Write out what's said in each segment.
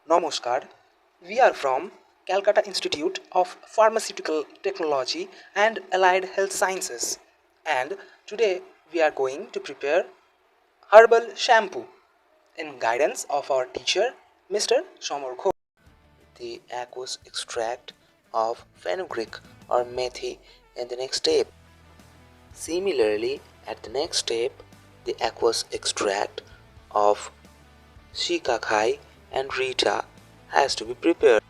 Namaskar. We are from Calcutta Institute of Pharmaceutical Technology and Allied Health Sciences. And today we are going to prepare herbal shampoo in guidance of our teacher, Mr. Samar Ghosh. The aqueous extract of fenugreek or methi in the next step. Similarly, at the next step, the aqueous extract of shikakai and rita has to be prepared.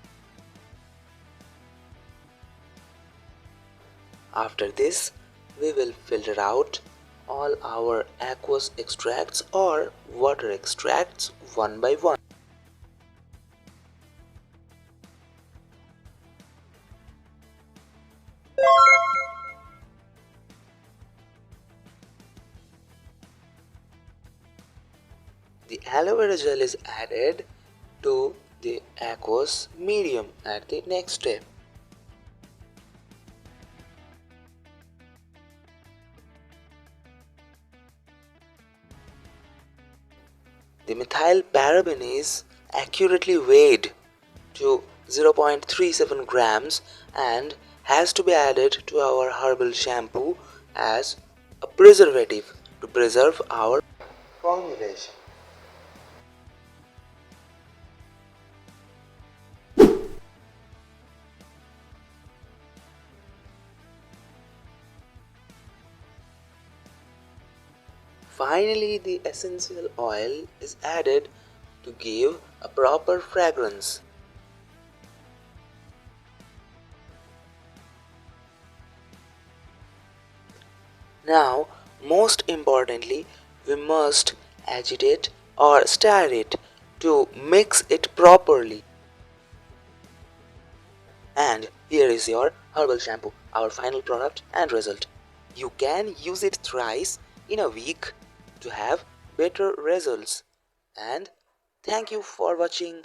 After this, we will filter out all our aqueous extracts or water extracts one by one. The aloe vera gel is added to the aqueous medium at the next step. The methyl paraben is accurately weighed to 0.37 grams and has to be added to our herbal shampoo as a preservative to preserve our formulation. Finally, the essential oil is added to give a proper fragrance. Now, most importantly, we must agitate or stir it to mix it properly. And here is your herbal shampoo, our final product and result. You can use it thrice in a week to have better results. And thank you for watching.